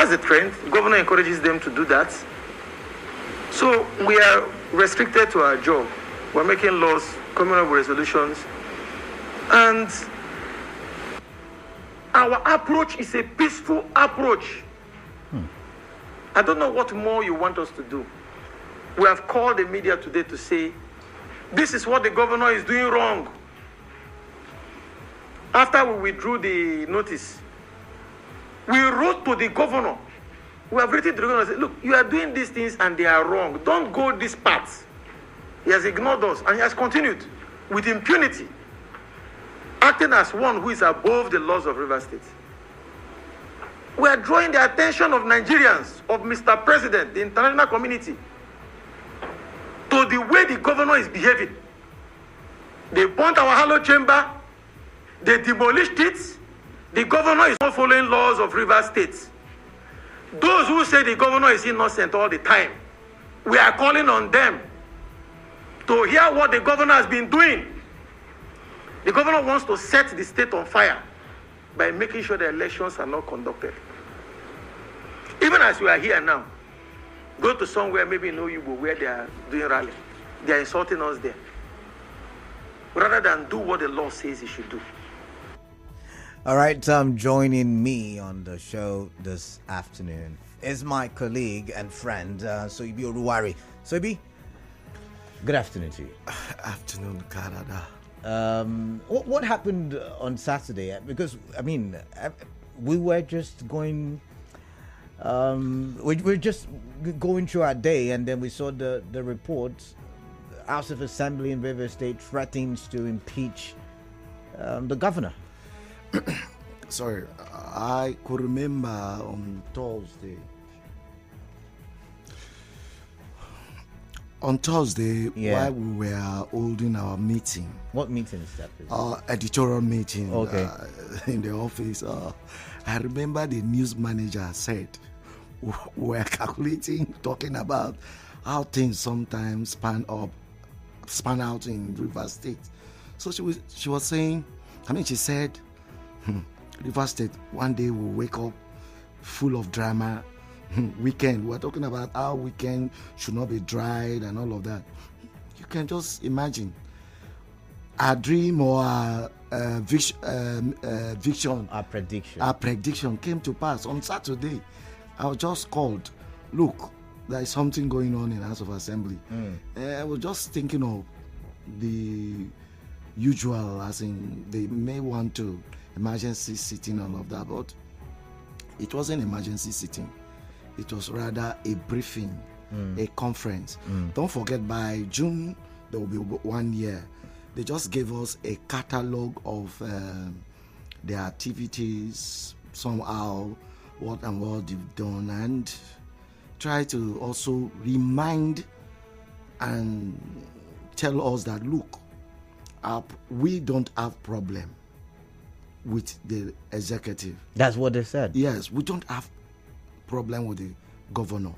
That's the trend. The governor encourages them to do that. So we are restricted to our job. We're making laws, coming up with resolutions. And our approach is a peaceful approach. I don't know what more you want us to do. We have called the media today to say, this is what the governor is doing wrong. After we withdrew the notice, we wrote to the governor. We have written to the governor and said, look, you are doing these things and they are wrong. Don't go this path. He has ignored us and he has continued with impunity, acting as one who is above the laws of Rivers State. We are drawing the attention of Nigerians, of Mr. President, the international community, to the way the governor is behaving. They burnt our hallowed chamber. They demolished it. The governor is not following laws of Rivers State. Those who say the governor is innocent all the time, we are calling on them to hear what the governor has been doing. The governor wants to set the state on fire by making sure the elections are not conducted. Even as we are here now, go to somewhere, maybe in Oyubo, where they are doing rally. They are insulting us there. Rather than do what the law says he should do. All right, joining me on the show this afternoon is my colleague and friend, Soibi Oruwari. Soibi, good afternoon to you. Afternoon, Canada. What happened on Saturday? Because, I mean, we were just going... we're just going through our day, and then we saw the report. House of Assembly in Rivers State threatens to impeach the governor. Sorry, I could remember on Thursday. While we were holding our meeting. What meeting is that? Editorial meeting. Okay. In the office. I remember the news manager said, we were calculating, talking about how things sometimes span out in Rivers State. So she was saying, she said, Rivers State, one day we'll wake up full of drama. Weekend, we're talking about how weekend should not be dried and all of that. You can just imagine our dream or our prediction came to pass. On Saturday, I was just called, look, there is something going on in the House of Assembly. I was just thinking of the usual, as in they may want to emergency sitting and all of that, but it wasn't emergency sitting. It was rather a briefing, a conference. Don't forget, by June, there will be 1 year. They just gave us a catalog of their activities, somehow, what they've done, and try to also remind and tell us that, look, we don't have problem with the executive. That's what they said. Yes, we don't have problem with the governor.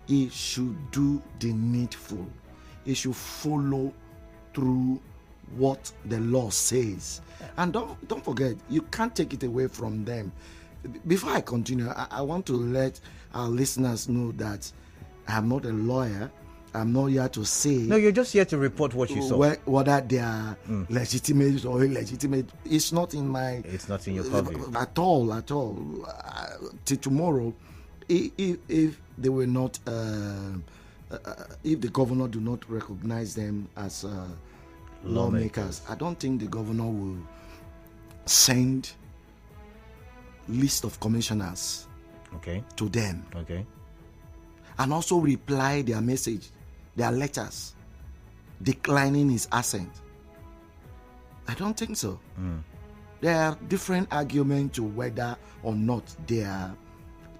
He should do the needful. He should follow through what the law says. And don't forget, you can't take it away from them. Before I continue, I want to let our listeners know that I'm not a lawyer. I'm not here to say... No, you're just here to report what you saw. Whether they are legitimate or illegitimate. It's not in my... It's not in your purview. At all. Till tomorrow, if they were not... if the governor do not recognize them as lawmakers, I don't think the governor will send list of commissioners to them. And also reply their message, their letters, declining his assent. I don't think so. There are different arguments to whether or not they are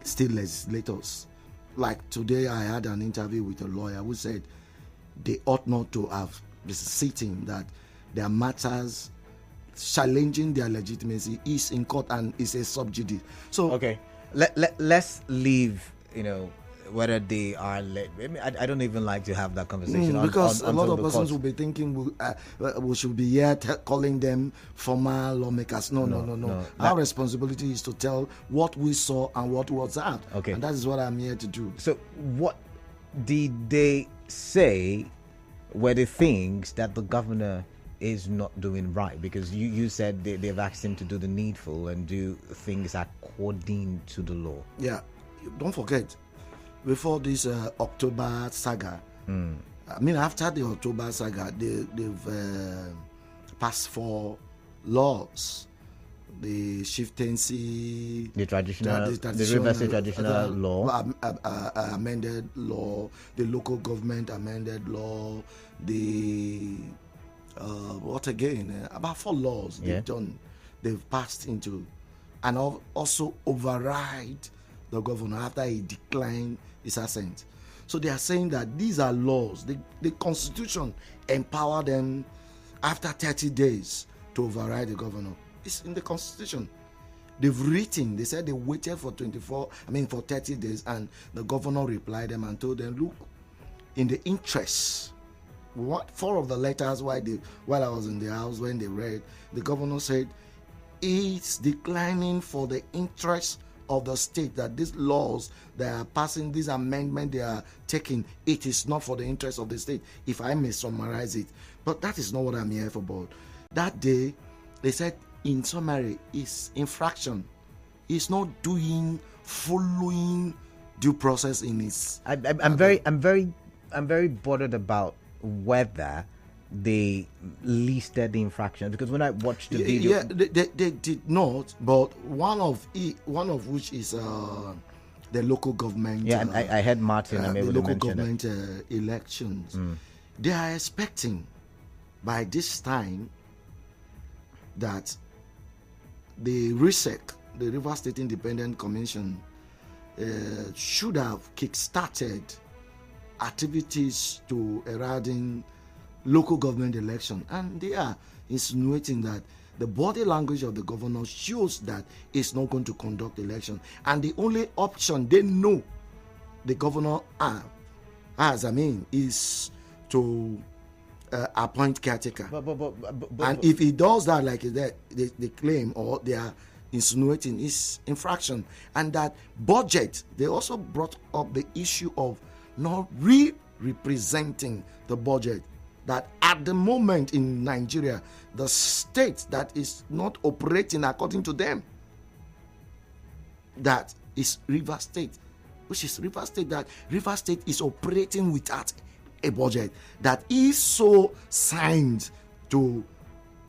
still legislators. Like today, I had an interview with a lawyer who said they ought not to have this sitting, that their matters challenging their legitimacy is in court and is a sub judice. So let's leave, whether they are I don't even like to have that conversation because a lot of persons courts. will be thinking we should be here calling them former lawmakers. No. Our responsibility is to tell what we saw and what was that. Okay. And that is what I'm here to do. So what did they say were the things that the governor is not doing right? Because you said they've asked him to do the needful and do things according to the law. Yeah, don't forget, before this October saga, after the October saga, they've passed 4 laws. The chieftaincy, the River State traditional law, amended law, the local government amended law, the about 4 laws they've passed into, and also override the governor after he declined his assent. So they are saying that these are laws. The Constitution empower them after 30 days to override the governor. It's in the Constitution. They said they waited for 30 days, and the governor replied them and told them, look, in the interest, 4 of the letters while I was in the house when they read, the governor said, it's declining for the interest of the state, that these laws they are passing, this amendment they are taking, it is not for the interest of the state, if I may summarize it. But that is not what I'm here for. But that day, they said, in summary, is infraction. It's not following due process in its. I'm very bothered about whether they listed the infraction, because when I watched the video, they did not. But one of which is the local government. Yeah, and I heard Martin. I'm able the to local mention government elections. They are expecting by this time that the RISEC, the River State Independent Commission, should have kick-started activities to heralding local government election, and they are insinuating that the body language of the governor shows that he's not going to conduct election, and the only option they know the governor has, is to appoint caretaker. And if he does that, like they claim or they are insinuating, is infraction. And that budget, they also brought up the issue of not representing the budget. That at the moment in Nigeria, the state that is not operating according to them, that is River State, which is River State, that River State is operating without a budget, that is so signed to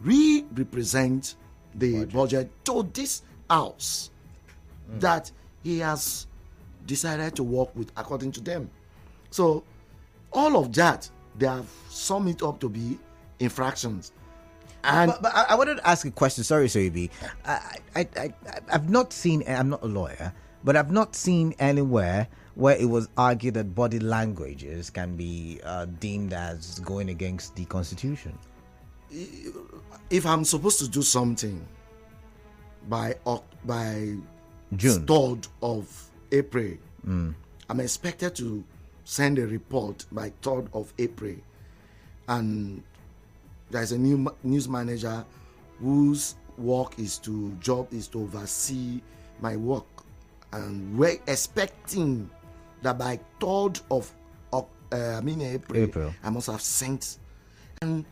represent the budget to this house, that he has decided to work with according to them. So all of that, they have summed it up to be infractions. And but I wanted to ask a question. Sorry, Soibi. I've not seen, I'm not a lawyer, but I've not seen anywhere where it was argued that body languages can be deemed as going against the Constitution. If I'm supposed to do something by June 3rd of April, I'm expected to send a report by 3rd of April, and there's a new news manager whose job is to oversee my work, and we're expecting that by 3rd of April, I must have sent. And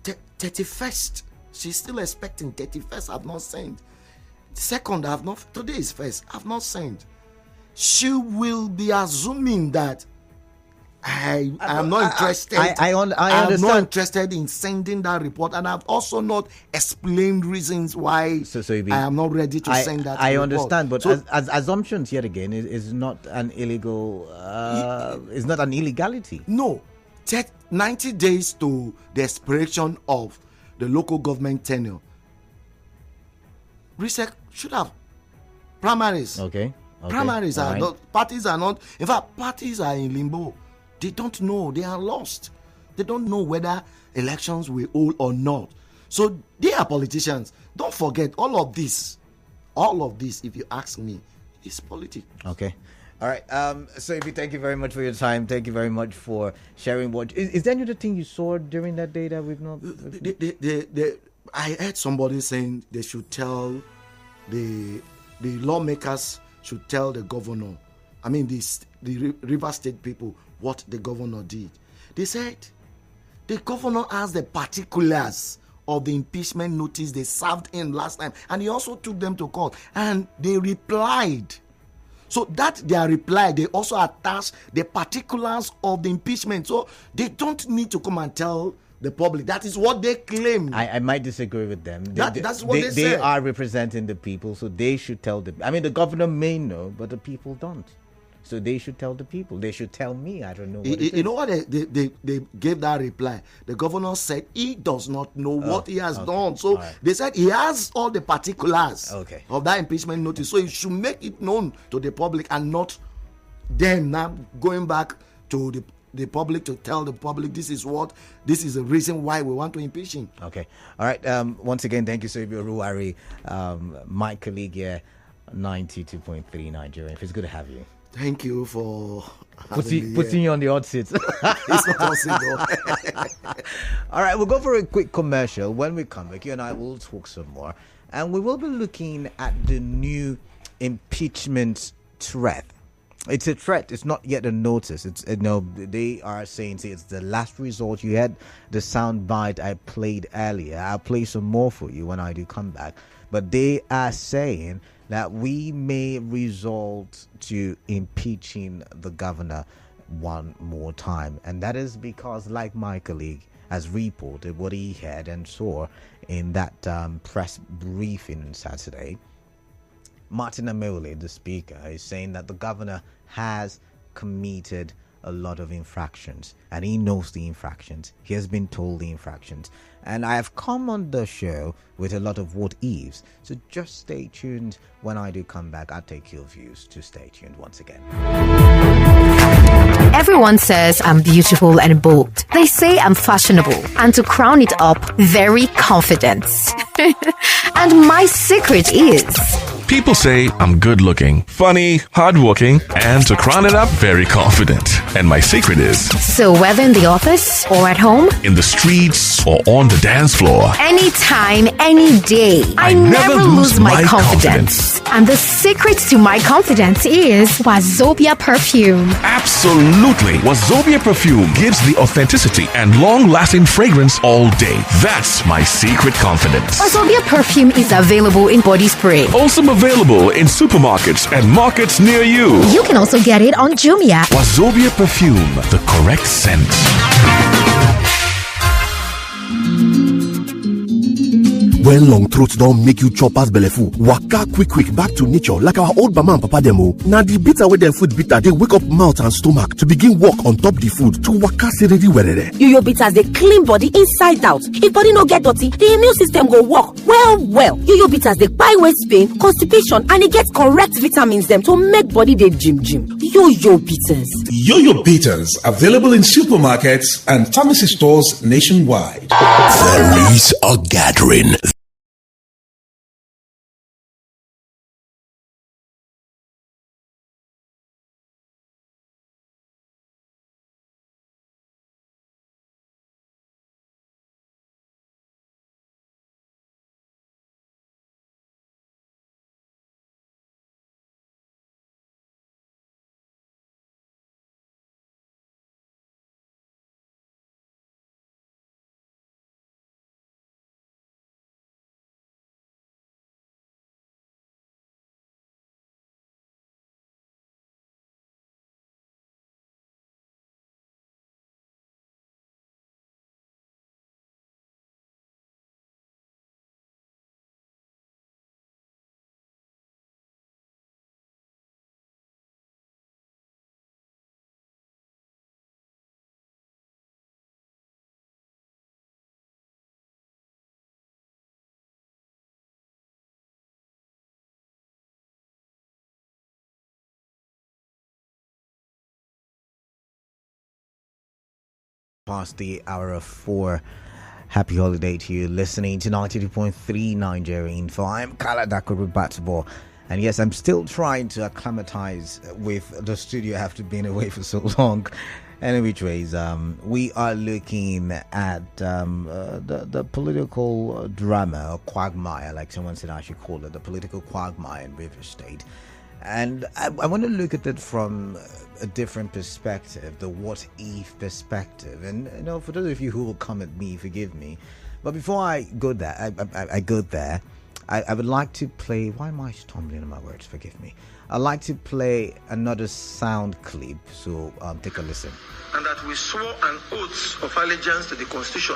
31st, she's still expecting. 31st, I've not sent. 2nd, I've not. Today is 1st, I've not sent. She will be assuming that I am not interested. I am understand. not interested in sending that report, and I've also not explained reasons why I am not ready to send that report. I understand, but so, as assumptions yet again is not an illegal. Is not an illegality. No, 90 days to the expiration of the local government tenure. RISEC should have primaries. Okay. Primaries are right. not, parties are not. In fact, parties are in limbo. They don't know. They are lost. They don't know whether elections will hold or not. So they are politicians. Don't forget all of this, if you ask me, is politics. Okay. All right. So, if thank you very much for your time. Thank you very much for sharing. What is there any other thing you saw during that day that we've not? I heard somebody saying they should tell the lawmakers should tell the governor. I mean, the River State people what the governor did. They said the governor asked the particulars of the impeachment notice they served in last time, and he also took them to court, and they replied. So that their reply, they also attached the particulars of the impeachment. So they don't need to come and tell the public. That is what they claim. I might disagree with them. That's what they They said. are representing the people, so they should tell them. I mean, the governor may know, but the people don't. So they should tell the people. They should tell me. I don't know. You know what they gave that reply? The governor said he does not know what he has done. So they said he has all the particulars of that impeachment notice. So he should make it known to the public and not them now going back to the public to tell the public this is the reason why we want to impeach him. Okay. All right. Once again, thank you, Soibio Ruwari, my colleague here, 92.3 Nigeria. It's good to have you. Thank you for putting you on the odd seat. It's not hot seat, though. All right, we'll go for a quick commercial. When we come back, you and I will talk some more. And we will be looking at the new impeachment threat. It's a threat. It's not yet a notice. It's they are saying it's the last resort. You had the sound bite I played earlier. I'll play some more for you when I do come back. But they are saying that we may resort to impeaching the governor one more time. And that is because, like my colleague has reported what he heard and saw in that press briefing on Saturday, Martin Amole, the speaker, is saying that the governor has committed a lot of infractions and he knows the infractions. He has been told the infractions. And I have come on the show with a lot of what ifs. So just stay tuned. When I do come back, I'll take your views. To stay tuned once again. Everyone says I'm beautiful and bold. They say I'm fashionable. And to crown it up, very confident. And my secret is... People say I'm good looking, funny, hardworking, and to crown it up, very confident. And my secret is... So whether in the office or at home, in the streets or on the dance floor, anytime, any day, I never lose my confidence. And the secret to my confidence is Wazobia perfume. Absolutely. Wazobia perfume gives the authenticity and long-lasting fragrance all day. That's my secret confidence. Wazobia perfume is available in body spray. Also available in supermarkets and markets near you. You can also get it on Jumia. Wazobia perfume, the correct scent. When long throat don't make you chop as belleful, waka quick back to nature like our old mama and papa demo. Now the bitter with them food bitter, they wake up mouth and stomach to begin work on top the food to waka see ready where they. Yo bitters they clean body inside out. If body no get dirty, the immune system go work well. Yo bitters they buy waist pain, constipation, and it gets correct vitamins them to make body they gym. Yo bitters. Yo bitters available in supermarkets and pharmacy stores nationwide. There is a gathering. Past the hour of 4. Happy holiday to you listening to 92.3 Nigeria Info. I'm Kala Dakuru Batabo. And yes, I'm still trying to acclimatize with the studio after being away for so long. Anyways, we are looking at the political drama, or quagmire, like someone said I should call it, the political quagmire in River State. And I want to look at it from a different perspective, the what if perspective. And for those of you who will come at me, forgive me. But before I go there, I would like to play. Why am I stumbling on my words? Forgive me. I'd like to play another sound clip. So take a listen. And that we swore an oath of allegiance to the Constitution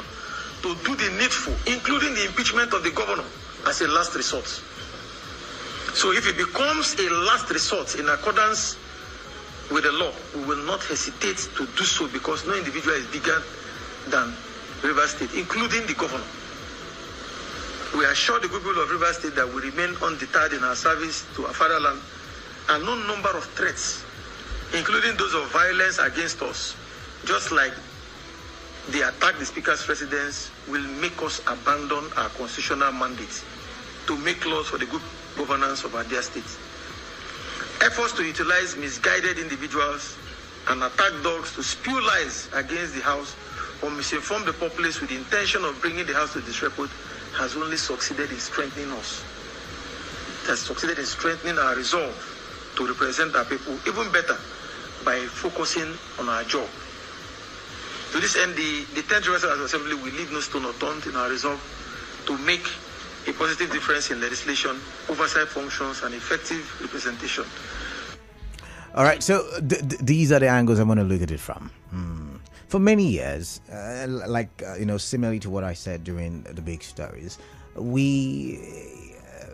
to do the needful, including the impeachment of the governor, as a last resort. So if it becomes a last resort in accordance with the law, we will not hesitate to do so, because no individual is bigger than River State, including the governor. We assure the people of River State that we remain undeterred in our service to our fatherland, and no number of threats, including those of violence against us, just like they attack the Speaker's residence, will make us abandon our constitutional mandate to make laws for the good governance of our dear state. Efforts to utilize misguided individuals and attack dogs to spew lies against the House or misinform the populace with the intention of bringing the House to disrepute has only succeeded in strengthening us. It has succeeded in strengthening our resolve to represent our people even better by focusing on our job. To this end, the 10th General Assembly will leave no stone unturned in our resolve to make a positive difference in legislation, oversight functions, and effective representation. All right, so these are the angles I want to look at it from. For many years, similarly to what I said during the big stories, we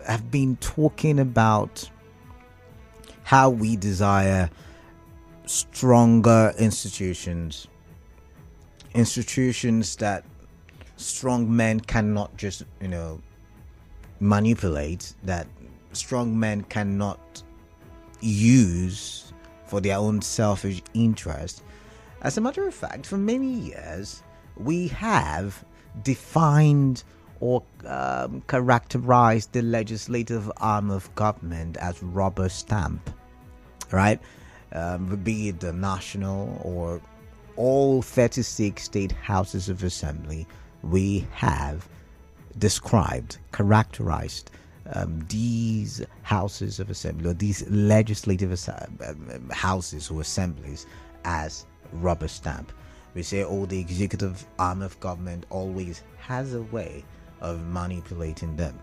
have been talking about how we desire stronger institutions that strong men cannot just, manipulate, that strong men cannot use for their own selfish interest. As a matter of fact, for many years, we have defined or characterized the legislative arm of government as rubber stamp, right? Be it the national or all 36 state houses of assembly, we have described, characterized these houses of assembly, or these legislative houses or assemblies, as rubber stamp. We say, the executive arm of government always has a way of manipulating them.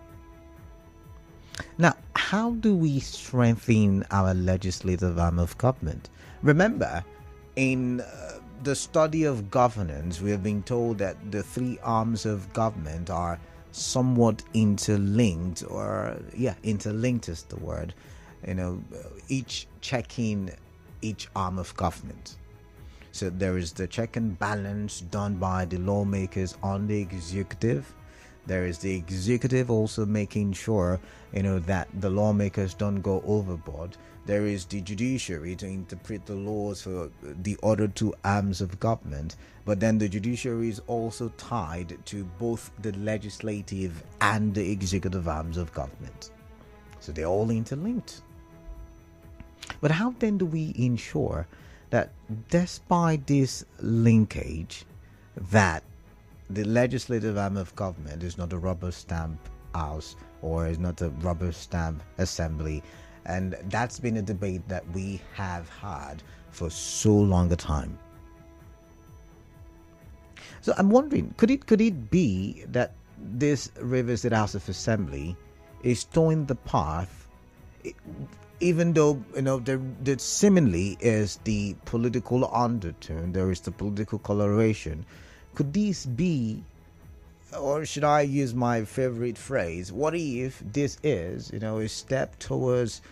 Now, how do we strengthen our legislative arm of government? Remember, in the study of governance, we have been told that the three arms of government are somewhat interlinked, interlinked is the word, each checking each arm of government. So there is the check and balance done by the lawmakers on the executive. There is the executive also making sure, that the lawmakers don't go overboard. There is the judiciary to interpret the laws for the other two arms of government. But then the judiciary is also tied to both the legislative and the executive arms of government. So they're all interlinked. But how then do we ensure that despite this linkage, that the legislative arm of government is not a rubber stamp house or is not a rubber stamp assembly? And that's been a debate that we have had for so long a time. So I'm wondering, could it be that this River State House of Assembly is towing the path, even though there seemingly is the political undertone, there is the political coloration? Could this be, or should I use my favorite phrase, what if this is a step towards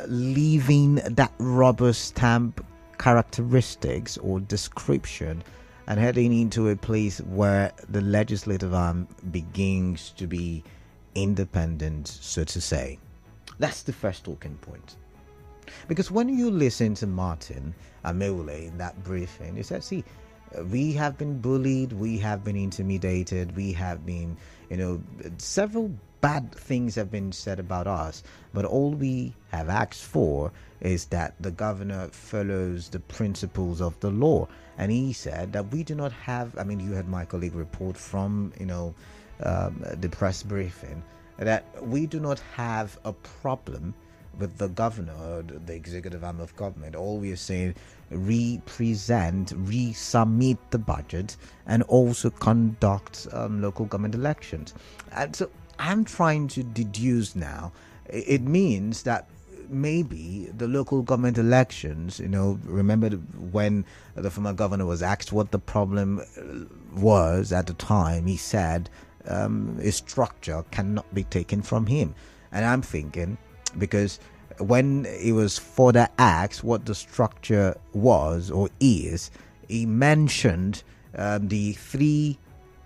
leaving that rubber stamp characteristics or description and heading into a place where the legislative arm begins to be independent, so to say? That's the first talking point. Because when you listen to Martin Ameule in that briefing, he said, see, we have been bullied, we have been intimidated, we have been, several bad things have been said about us, but all we have asked for is that the governor follows the principles of the law. And he said that we do not have, I mean, you had my colleague report from, the press briefing, that we do not have a problem with the governor or the executive arm of government. All we are saying, resubmit the budget and also conduct local government elections. And so I'm trying to deduce now, it means that maybe the local government elections, remember when the former governor was asked what the problem was at the time, he said his structure cannot be taken from him. And I'm thinking, because when he was further asked what the structure was or is, he mentioned the 3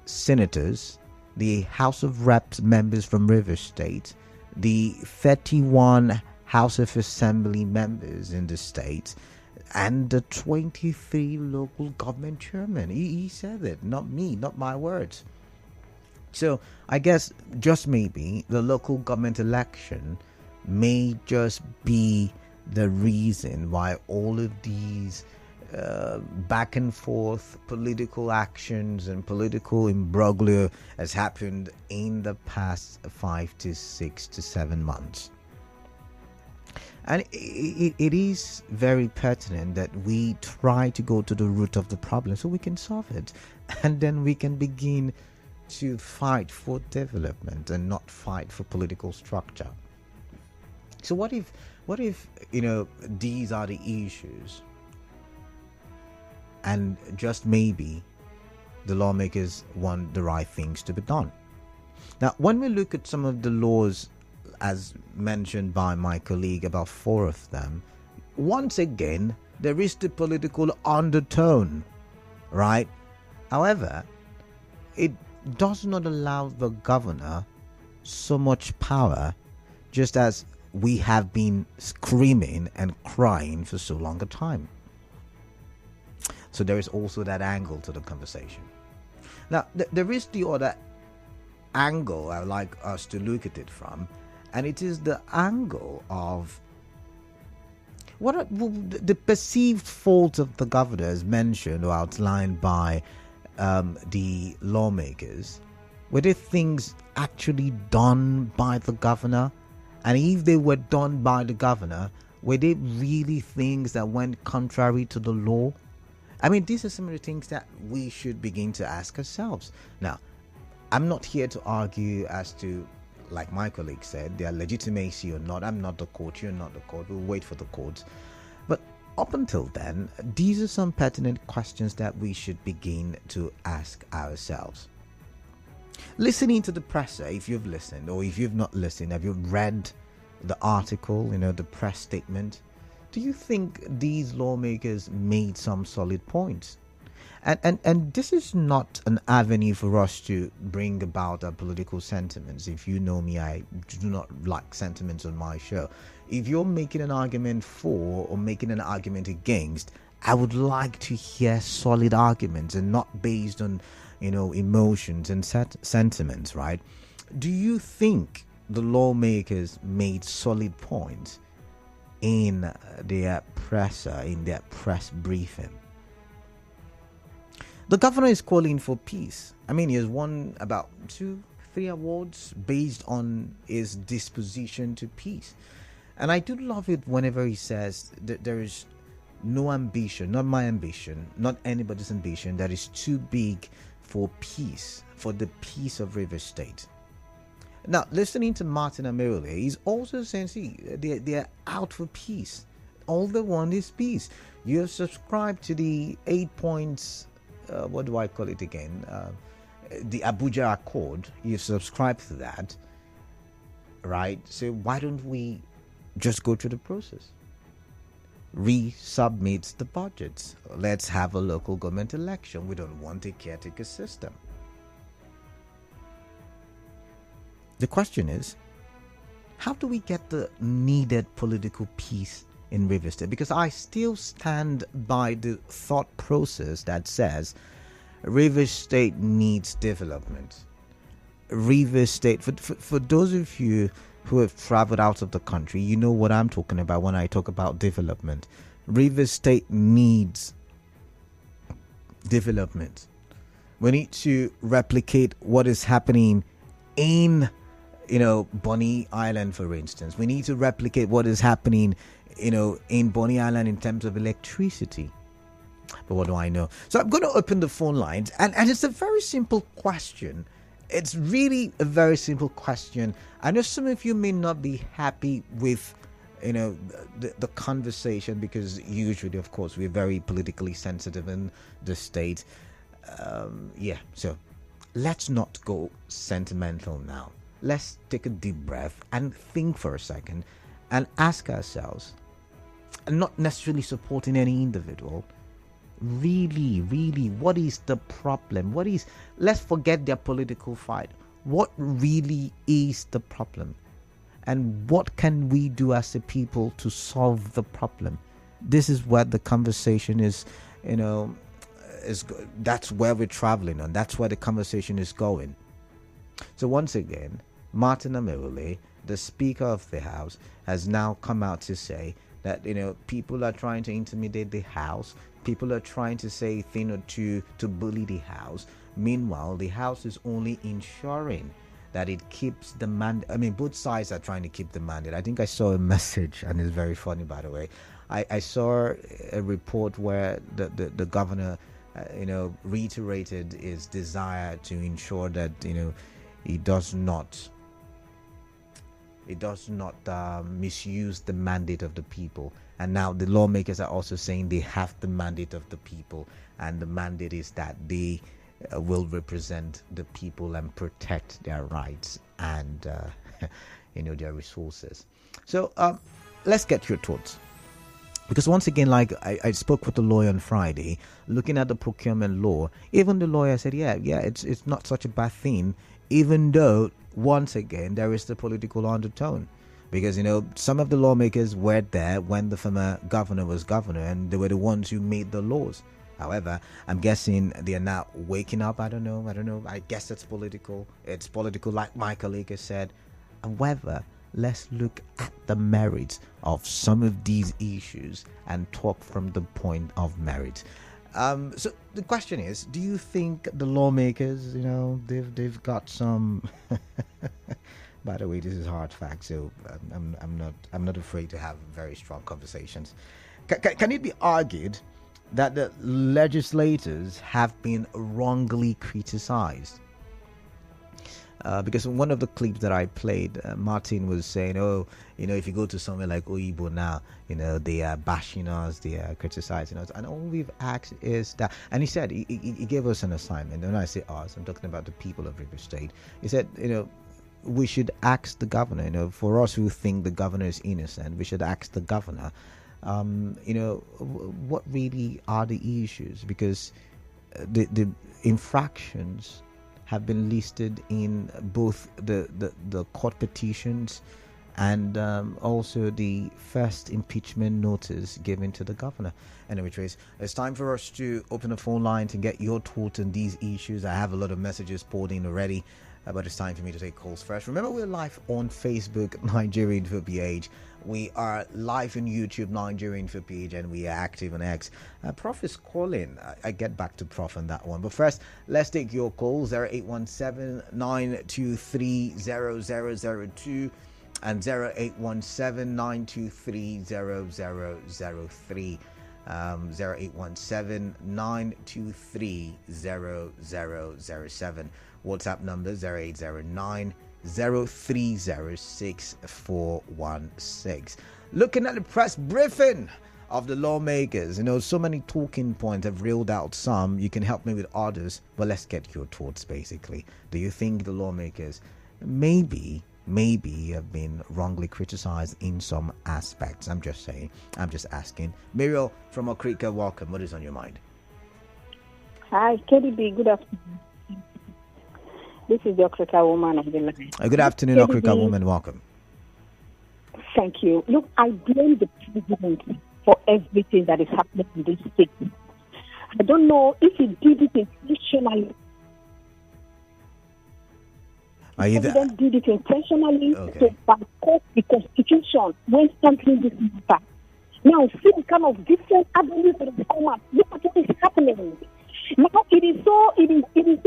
senators, the House of Reps members from Rivers State, the 31 House of Assembly members in the state, and the 23 local government chairmen. He said it, not me, not my words. So I guess just maybe the local government election may just be the reason why all of these back and forth political actions and political imbroglio has happened in the past 5 to 6 to 7 months. And it is very pertinent that we try to go to the root of the problem so we can solve it, and then we can begin to fight for development and not fight for political structure. So what if these are the issues, and just maybe the lawmakers want the right things to be done? Now, when we look at some of the laws, as mentioned by my colleague, about 4 of them, once again, there is the political undertone, right? However, it does not allow the governor so much power, just as we have been screaming and crying for so long a time. So there is also that angle to the conversation. Now, there is the other angle I would like us to look at it from, and it is the angle of what are the perceived faults of the governor, as mentioned or outlined by the lawmakers. Were there things actually done by the governor? And if they were done by the governor, were they really things that went contrary to the law? I mean, these are some of the things that we should begin to ask ourselves. Now, I'm not here to argue as to, like my colleague said, their legitimacy or not. I'm not the court, you're not the court. We'll wait for the courts. But up until then, these are some pertinent questions that we should begin to ask ourselves. Listening to the presser, if you've listened, or if you've not listened, have you read the article, the press statement? Do you think these lawmakers made some solid points? And this is not an avenue for us to bring about our political sentiments. If you know me, I do not like sentiments on my show. If you're making an argument for or making an argument against, I would like to hear solid arguments and not based on emotions and sentiments, right? Do you think the lawmakers made solid points in their presser, in their press briefing? The governor is calling for peace. I mean, he has won about 2-3 awards based on his disposition to peace. And I do love it whenever he says that there is no ambition, not my ambition, not anybody's ambition, that is too big for peace, for the peace of Rivers State. Now, listening to Martin Amerole, he's also saying, see, they're out for peace. All they want is peace. You have subscribed to the 8 points, what do I call it again? The Abuja Accord. You've subscribed to that, right? So why don't we just go through the process? Resubmit the budgets. Let's have a local government election. We don't want a caretaker system. The question is, how do we get the needed political peace in Rivers State? Because I still stand by the thought process that says Rivers State needs development. Rivers State, for those of you who have traveled out of the country, you know what I'm talking about when I talk about development. Rivers State needs development. We need to replicate what is happening in, Bonny Island, for instance. We need to replicate what is happening, in Bonny Island in terms of electricity. But what do I know? So I'm going to open the phone lines, and it's a very simple question. It's really a very simple question. I know some of you may not be happy with, the conversation, because usually, of course, we're very politically sensitive in the state. So let's not go sentimental now. Let's take a deep breath and think for a second and ask ourselves, and not necessarily supporting any individual, really, what is the problem? Let's forget their political fight. What really is the problem? And what can we do as a people to solve the problem? This is where the conversation is, that's where we're traveling on. That's where the conversation is going. So once again, Martin Amerule, the Speaker of the House, has now come out to say that, people are trying to intimidate the House. People are trying to say a thing or two to bully the House. Meanwhile, the House is only ensuring that it keeps the mandate. I mean, both sides are trying to keep the mandate. I think I saw a message, and it's very funny, by the way. I saw a report where the governor, reiterated his desire to ensure that, he does not misuse the mandate of the people. And now the lawmakers are also saying they have the mandate of the people, and the mandate is that they will represent the people and protect their rights and their resources. So let's get your thoughts, because once again, like I spoke with the lawyer on Friday, looking at the procurement law. Even the lawyer said, it's not such a bad thing, even though once again there is the political undertone. Because, some of the lawmakers were there when the former governor was governor, and they were the ones who made the laws. However, I'm guessing they are now waking up. I don't know. I guess it's political. It's political, like my colleague has said. However, let's look at the merits of some of these issues and talk from the point of merit. So the question is, do you think the lawmakers, they've got some... By the way, this is hard fact, so I'm not afraid to have very strong conversations. Can it be argued that the legislators have been wrongly criticized? Because in one of the clips that I played, Martin was saying, if you go to somewhere like Oyibo now, they are bashing us, they are criticizing us, and all we've asked is that. And he said, he gave us an assignment. And when I say us, I'm talking about the people of River State. He said, we should ask the governor, for us who think the governor is innocent, we should ask the governor, what really are the issues? Because the infractions have been listed in both the court petitions and also the first impeachment notice given to the governor. Anyway, Trace, it's time for us to open the phone line to get your thoughts on these issues. I have a lot of messages poured in already, but it's time for me to take calls first. Remember, we're live on Facebook, Nigeria Info PH. We are live on YouTube, Nigeria Info PH, and we are active on X. Prof is calling. I get back to Prof on that one. But first, let's take your calls. 0817-923-0002 and 0817-923-0003. 0817-923-0007. WhatsApp number 0809-030-6416. Looking at the press briefing of the lawmakers, so many talking points. I've reeled out some. You can help me with others, but let's get your thoughts. Basically, do you think the lawmakers maybe have been wrongly criticized in some aspects? I'm just saying. I'm just asking. Muriel from Okrika, welcome. What is on your mind? Hi, KDB. Good afternoon. This is the Okrika woman of the line. Good afternoon, Okrika woman. Welcome. Thank you. Look, I blame the president for everything that is happening in this state. I don't know if he did it intentionally. president did it intentionally to bypass the Constitution when handling this matter. Now, see the kind of different avenues that have come up. Look at what is happening. Now, it is even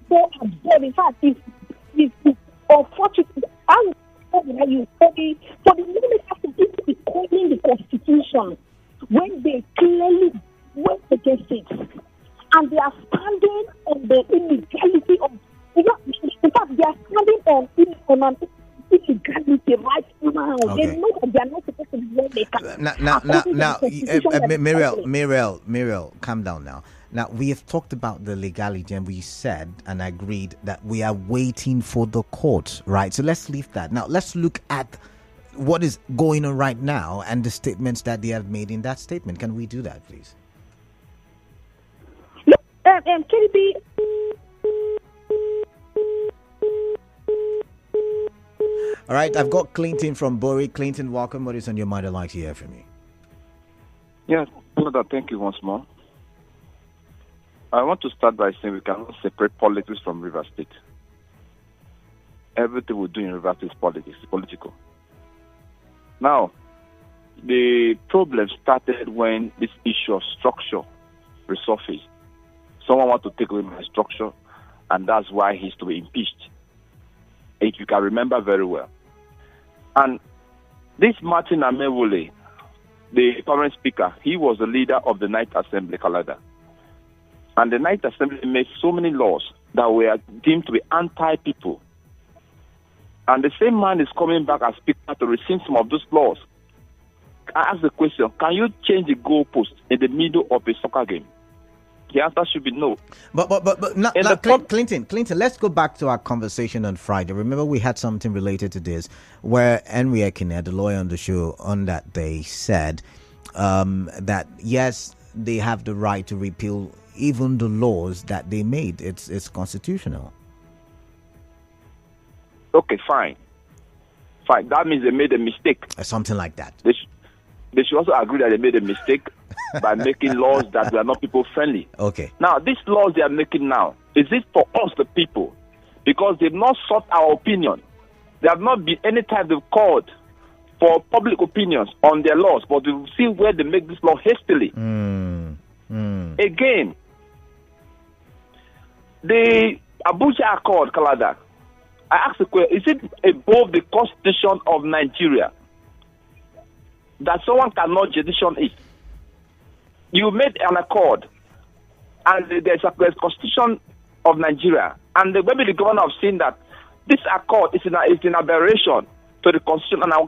so absurd. In fact, it's unfortunate. For the lawmakers to be calling the Constitution when they clearly went against it. And they are standing on the illegality of, in fact, they are standing on illegality right now. Okay. They know that they are not supposed to be lawmakers. Muriel, calm down now. Now, we have talked about the legality and we said and agreed that we are waiting for the court, right? So let's leave that. Now, let's look at what is going on right now and the statements that they have made in that statement. Can we do that, please? KDB. All right, I've got Clinton from Bori. Clinton, welcome. What is on your mind? I'd like to hear from you. Yes, thank you once more. I want to start by saying we cannot separate politics from River State. Everything we do in River State is politics, political. Now, the problem started when this issue of structure resurfaced. Someone wants to take away my structure, and that's why he's to be impeached. If you can remember very well. And this Martin Amewole, the current speaker, he was the leader of the Ninth Assembly, Canada. And the Ninth Assembly made so many laws that were deemed to be anti-people. And the same man is coming back as speaker to rescind some of those laws. I ask the question, can you change the goalpost in the middle of a soccer game? The answer should be no. Clinton, let's go back to our conversation on Friday. Remember, we had something related to this where Henry Ekine, the lawyer on the show, on that day said that, yes, they have the right to repeal even the laws that they made. It's constitutional. Okay, fine. That means they made a mistake. Something like that. They should also agree that they made a mistake by making laws that were not people-friendly. Okay. Now, these laws they are making now, is it for us, the people? Because they've not sought our opinion. There have not been any time they've called for public opinions on their laws, but we've seen where they make this law hastily. Again, the Abuja Accord, Canada, I ask the question, is it above the Constitution of Nigeria that someone cannot petition it? You made an accord, and there's a Constitution of Nigeria, and maybe the governor have seen that this accord is an aberration to the Constitution, and I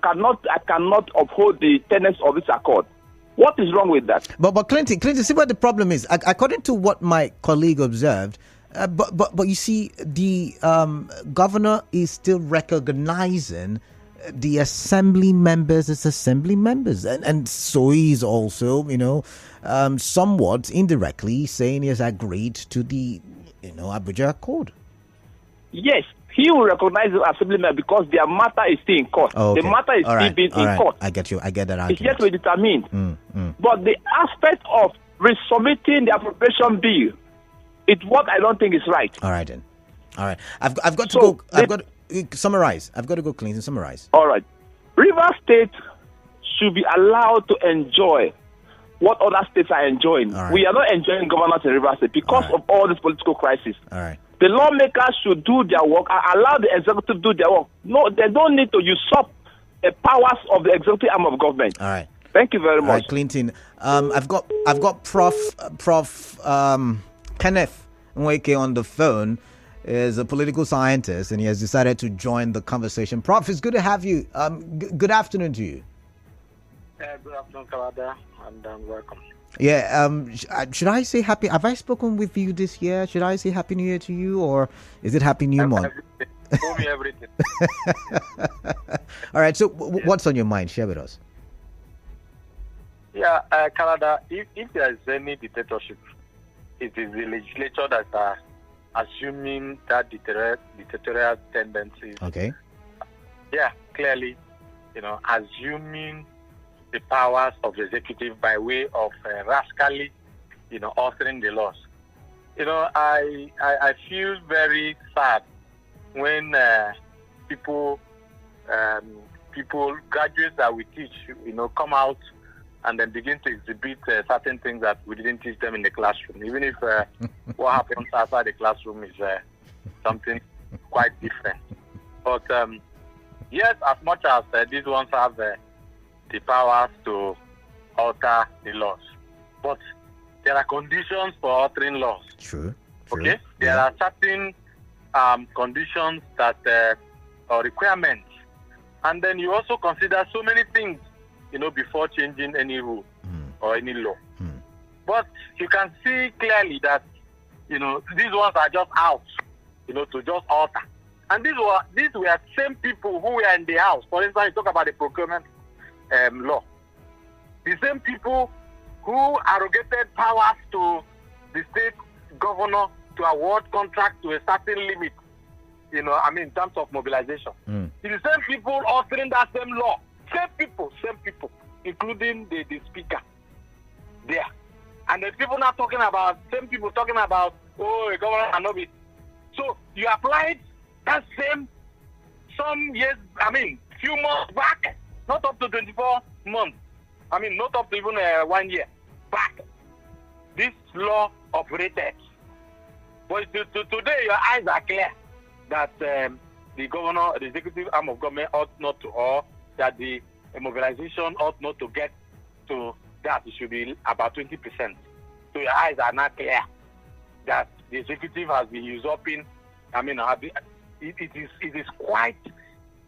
cannot uphold the tenets of this accord. What is wrong with that? But Clinton, see what the problem is. According to what my colleague observed, but you see, the governor is still recognizing the assembly members as assembly members, and so he's also, somewhat indirectly saying he has agreed to the, Abuja Accord. Yes, he will recognize the assembly members because their matter is still in court. Oh, okay. The matter is still being in court. I get you. I get that argument. It's yet to be determined. But the aspect of resubmitting the appropriation bill, it's what I don't think is right. All right then. All right. I've got to go. I've got to summarize. I've got to go, Clinton. Summarize. All right. River State should be allowed to enjoy what other states are enjoying. Right. We are not enjoying governance in River State because of all this political crisis. All right. The lawmakers should do their work and allow the executive to do their work. No, they don't need to usurp the powers of the executive arm of government. All right. Thank you very much. All right, Clinton. I've got Prof. Kenneth Nweke on the phone. Is a political scientist and he has decided to join the conversation. Prof, it's good to have you. Good afternoon to you. Good afternoon, Kawada, and welcome. Yeah, should I say happy? Have I spoken with you this year? Should I say Happy New Year to you, or is it Happy New Month? Told me everything. All right, so what's on your mind? Share with us. Yeah, Canada, if there is any dictatorship, it is the legislature that are assuming that dictatorial tendencies. Okay. Yeah, clearly, assuming the powers of the executive by way of rascally, altering the laws. I feel very sad when people, graduates that we teach, come out and then begin to exhibit certain things that we didn't teach them in the classroom, even if what happens outside the classroom is something quite different. But yes, as much as these ones have the powers to alter the laws, but there are conditions for altering laws. True. Okay? There are certain conditions that or requirements. And then you also consider so many things, before changing any rule or any law. But you can see clearly that, these ones are just out, to just alter. And these were same people who were in the house. For instance, you talk about the procurement law. The same people who arrogated powers to the state governor to award contract to a certain limit, in terms of mobilization. It's the same people altering that same law. Same people, including the speaker there. And the people now talking about, same people talking about, a governor cannot be. So you applied that same, some years, few months back, not up to 24 months. Not up to even 1 year back. This law operated. But today your eyes are clear that the governor, the executive arm of government ought not to, or that the mobilization ought not to get to that. It should be about 20%. So your eyes are not clear that the executive has been usurping. It is quite,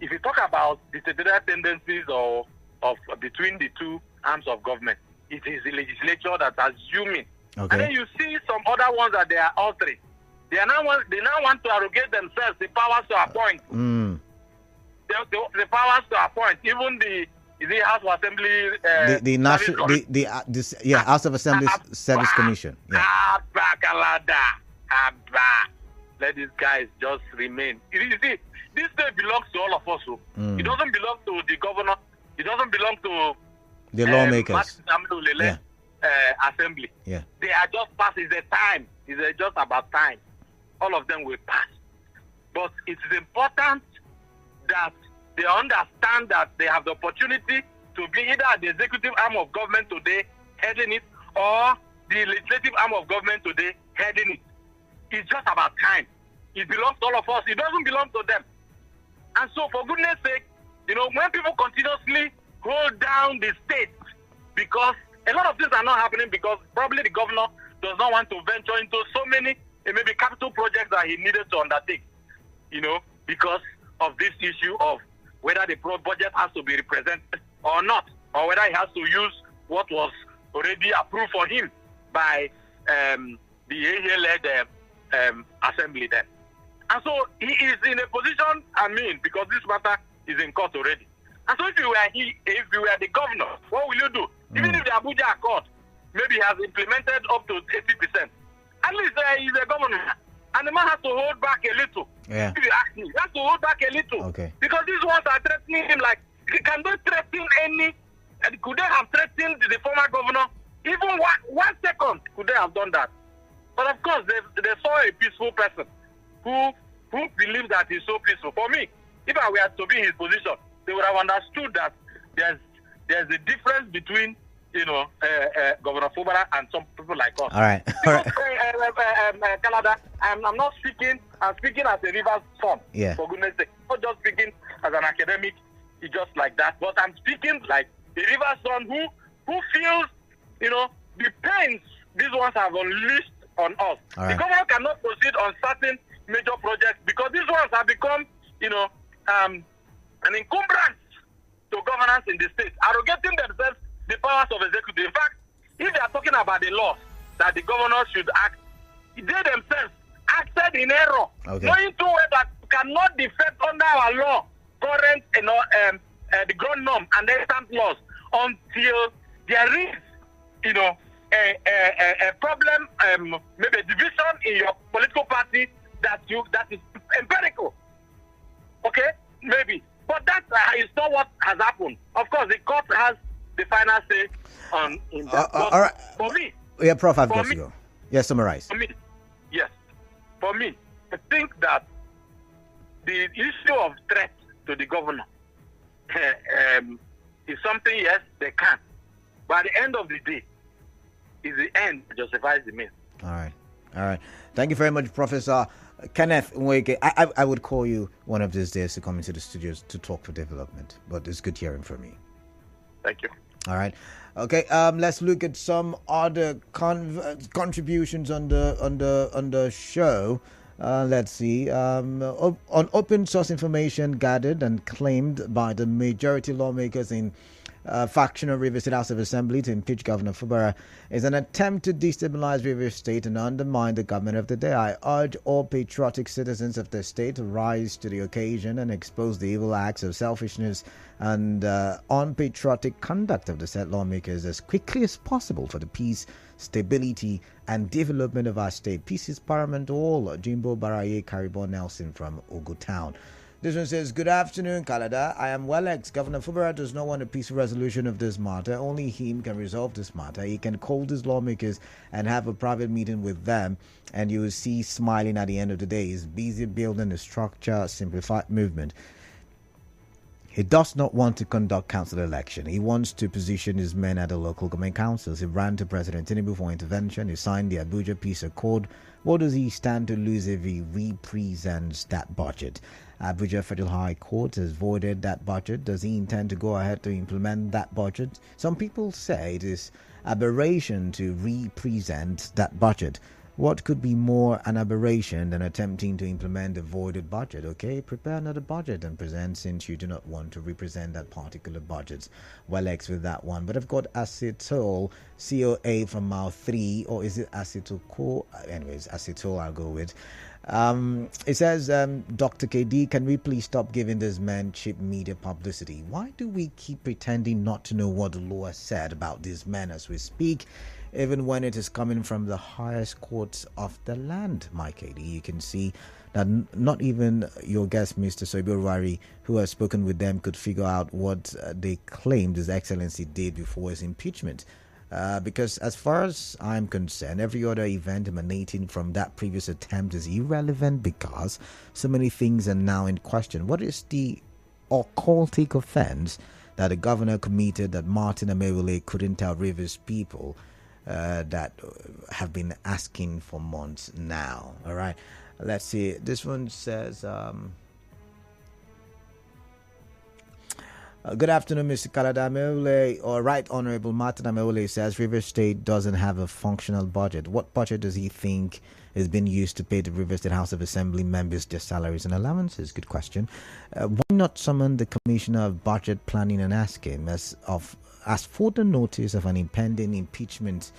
if you talk about dictatorial tendencies of between the two arms of government, it is the legislature that's assuming. Okay. And then you see some other ones that they are altering. They now want to arrogate themselves the powers to appoint. The powers to appoint. Even the House of Assembly. The national, House of Assembly Service Commission. Yeah. Let these guys just remain. You see, this state belongs to all of us. It doesn't belong to the governor. It doesn't belong to the lawmakers. Assembly. Yeah. They are just passed. It's a time. It's just about time. All of them will pass. But it is important that they understand that they have the opportunity to be either the executive arm of government today heading it, or the legislative arm of government today heading it. It's just about time. It belongs to all of us. It doesn't belong to them. And so, for goodness sake, when people continuously hold down the state, because a lot of things are not happening because probably the governor does not want to venture into so many maybe capital projects that he needed to undertake, because of this issue of whether the budget has to be represented or not, or whether he has to use what was already approved for him by the AA-led assembly then. And so he is in a position, because this matter is in court already. And so if you were the governor, what will you do? Even if the Abuja Accord maybe has implemented up to 80%, at least he's a governor. And the man has to hold back a little. Yeah. If you ask me, he has to hold back a little. Okay. Because these ones are threatening him like, can they threaten any, could they have threatened the former governor? Even 1 second, could they have done that? But of course, they saw a peaceful person who believes that he's so peaceful. For me, if I were to be in his position, they would have understood that there's a difference between Governor Fubara and some people like us. All right. Because, Canada, I'm not speaking. I'm speaking as a Rivers son. Yeah. For goodness sake, not just speaking as an academic. It's just like that. But I'm speaking like a Rivers son who feels, the pains these ones have unleashed on us. All right. The government cannot proceed on certain major projects because these ones have become, an encumbrance to governance in the state, arrogating themselves the powers of executive. In fact, if they are talking about the laws that the governor should act, they themselves acted in error, knowing too well that cannot defect under our law, current, the ground norm and the stamp laws until there is, a problem, maybe a division in your political party that is empirical. Okay, maybe, but that is not what has happened. Of course, the court has the final say on that. All right. For me, yeah, Prof, I've got to go. Yeah, summarize. For me, yes. For me, I think that the issue of threat to the governor is something, yes, they can. But at the end of the day, is the end justifies the means. All right. Thank you very much, Professor Kenneth Nweke. I would call you one of these days to come into the studios to talk for development, but it's good hearing from you. Thank you. All right. Okay. Let's look at some other contributions on the show. Let's see. On open source information gathered and claimed by the majority lawmakers in faction of Rivers State House of Assembly to impeach Governor Fubara is an attempt to destabilize Rivers State and undermine the government of the day. I urge all patriotic citizens of the state to rise to the occasion and expose the evil acts of selfishness and unpatriotic conduct of the said lawmakers as quickly as possible for the peace, stability, and development of our state. Peace is paramount to all. Jimbo Baraye Karibon Nelson from Ogu Town. This one says, good afternoon, Canada. I am Welex. Governor Fubara does not want a peaceful resolution of this matter. Only him can resolve this matter. He can call these lawmakers and have a private meeting with them, and you will see smiling at the end of the day. He's busy building a structure, simplified movement. He does not want to conduct council election. He wants to position his men at the local government councils. He ran to President Tinubu for intervention. He signed the Abuja Peace Accord. What does he stand to lose if he represents that budget? Abuja Federal High Court has voided that budget. Does he intend to go ahead to implement that budget? Some people say it is aberration to represent that budget. What could be more an aberration than attempting to implement a voided budget? Okay, prepare another budget and present, since you do not want to represent that particular budget. Well, X with that one. But I've got acetol, COA from mile 3, or is it acetol? Anyways, acetol I'll go with. It says, Dr. KD, can we please stop giving this man cheap media publicity? Why do we keep pretending not to know what the law has said about this man as we speak, even when it is coming from the highest courts of the land? My KD, you can see that not even your guest, Mr. Soiborwari, who has spoken with them, could figure out what they claimed His Excellency did before his impeachment. Because as far as I'm concerned, every other event emanating from that previous attempt is irrelevant because so many things are now in question. What is the occultic offense that the governor committed that Martin Amewule couldn't tell Rivers people that have been asking for months now? All right, let's see. This one says, good afternoon, Mr. Kalada Amewule, or Right Honorable Martin Amewule says Rivers State doesn't have a functional budget. What budget does he think is being used to pay the Rivers State House of Assembly members their salaries and allowances? Good question. Why not summon the Commissioner of Budget Planning and ask him as for the notice of an impending impeachment?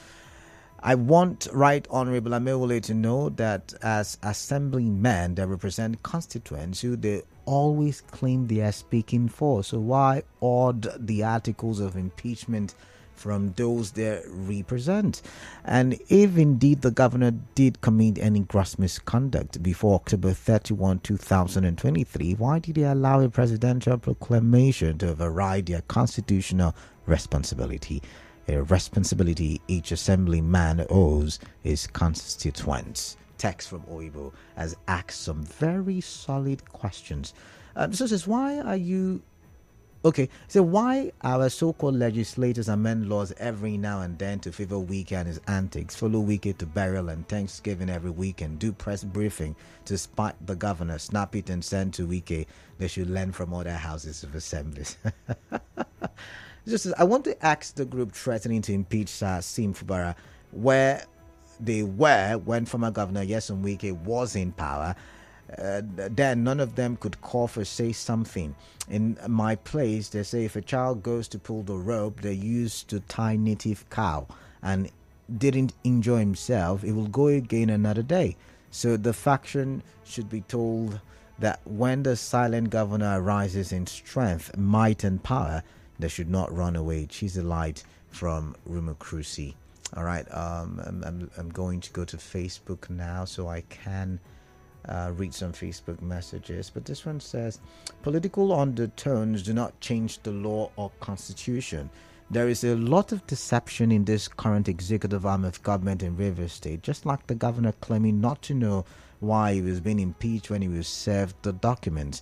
I want Right Honorable Amewule to know that as assemblymen, they represent constituents who they always claim they are speaking for. So why add the articles of impeachment from those they represent? And if indeed the governor did commit any gross misconduct before October 31, 2023, why did he allow a presidential proclamation to override their constitutional responsibility? A responsibility each assemblyman owes his constituents. Text from Oibo has asked some very solid questions. So says, why are you... Okay, so why our so-called legislators amend laws every now and then to favor Wike and his antics, follow Wike to burial and Thanksgiving every weekend, do press briefing to spite the governor, snap it and send to Wike? They should learn from other houses of assemblies. Just, I want to ask the group threatening to impeach Sim Fubara where they were when former Governor Nyesom Wike was in power. Then none of them could cough or say something. In my place, they say if a child goes to pull the rope they used to tie native cow and didn't enjoy himself, it will go again another day. So the faction should be told that when the silent governor arises in strength, might and power, they should not run away. She's a light from Rumacruci. All right, I'm going to go to Facebook now so I can read some Facebook messages. But this one says, political undertones do not change the law or constitution. There is a lot of deception in this current executive arm of government in Rivers State, just like the governor claiming not to know why he was being impeached when he was served the documents.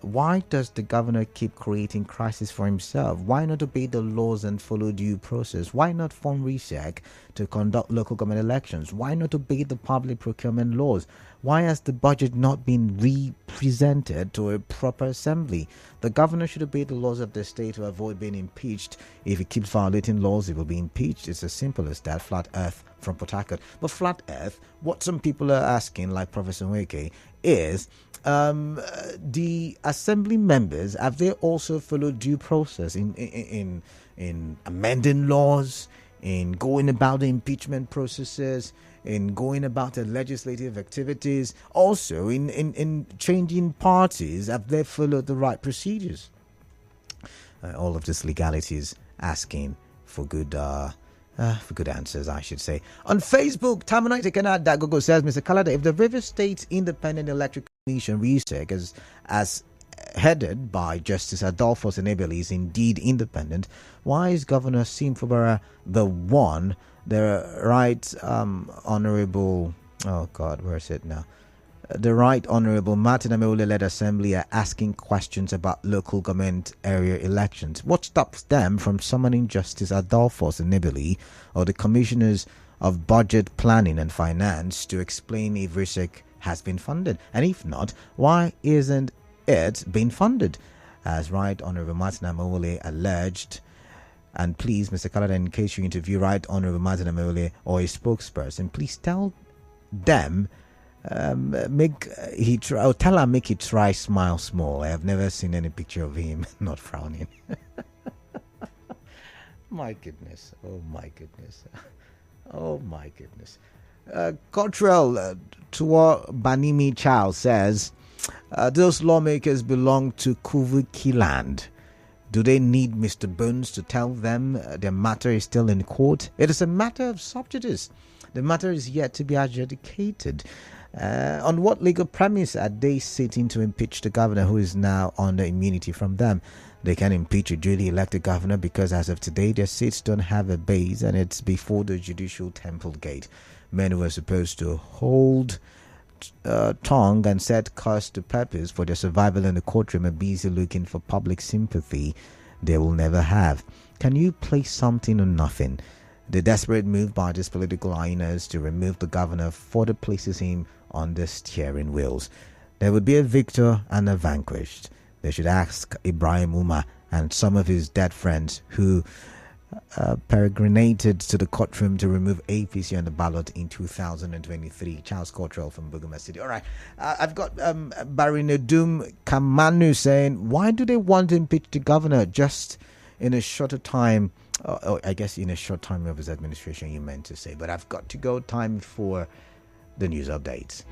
Why does the governor keep creating crisis for himself? Why not obey the laws and follow due process? Why not form RESEC to conduct local government elections? Why not obey the public procurement laws? Why has the budget not been re-presented to a proper assembly? The governor should obey the laws of the state to avoid being impeached. If he keeps violating laws, he will be impeached. It's as simple as that. Flat Earth from Port Harcourt. But Flat Earth, what some people are asking, like Professor Nweke, is the assembly members, have they also followed due process in amending laws, in going about the impeachment processes, in going about the legislative activities, also in changing parties? Have they followed the right procedures? All of this legalities asking for good answers, I should say. On Facebook, Tamanite Kanad Dagogo says, Mr. Kalada, if the River State Independent Electric Commission RESEC as headed by Justice Adolphus Enebeli is indeed independent, why is Governor Fubara the one, the right honorable, oh God, where is it now? The Right Honorable Martin Ameole-led Assembly are asking questions about local government area elections. What stops them from summoning Justice Adolphus Enebeli or the Commissioners of Budget Planning and Finance to explain if RESEC has been funded? And if not, why isn't it being funded? As Right Honorable Martin Ameole alleged. And please, Mr. Kalada, in case you interview Right Honorable Martin Ameole or a spokesperson, please tell them tell her make it try smile small. I have never seen any picture of him not frowning. My goodness. Oh my goodness. Oh my goodness. Cottrell Tua Banimi Charles says, those lawmakers belong to Kuvuki land. Do they need Mr. Bones to tell them their matter is still in court? It is a matter of subjudice. The matter is yet to be adjudicated. On what legal premise are they sitting to impeach the governor who is now under immunity from them? They can impeach a duly elected governor because as of today their seats don't have a base and it's before the judicial temple gate. Men who are supposed to hold tongue and set cause to purpose for their survival in the courtroom are busy looking for public sympathy they will never have. Can you play something or nothing? The desperate move by these political hyenas to remove the governor further places him on the steering wheels. There would be a victor and a vanquished. They should ask Ibrahim Umar and some of his dead friends who peregrinated to the courtroom to remove APC on the ballot in 2023. Charles Cottrell from Buguma City. All right, I've got Barry Nedum Kamanu saying, why do they want to impeach the governor just in a shorter time? I guess in a short time of his administration, you meant to say. But I've got to go. Time for the news updates.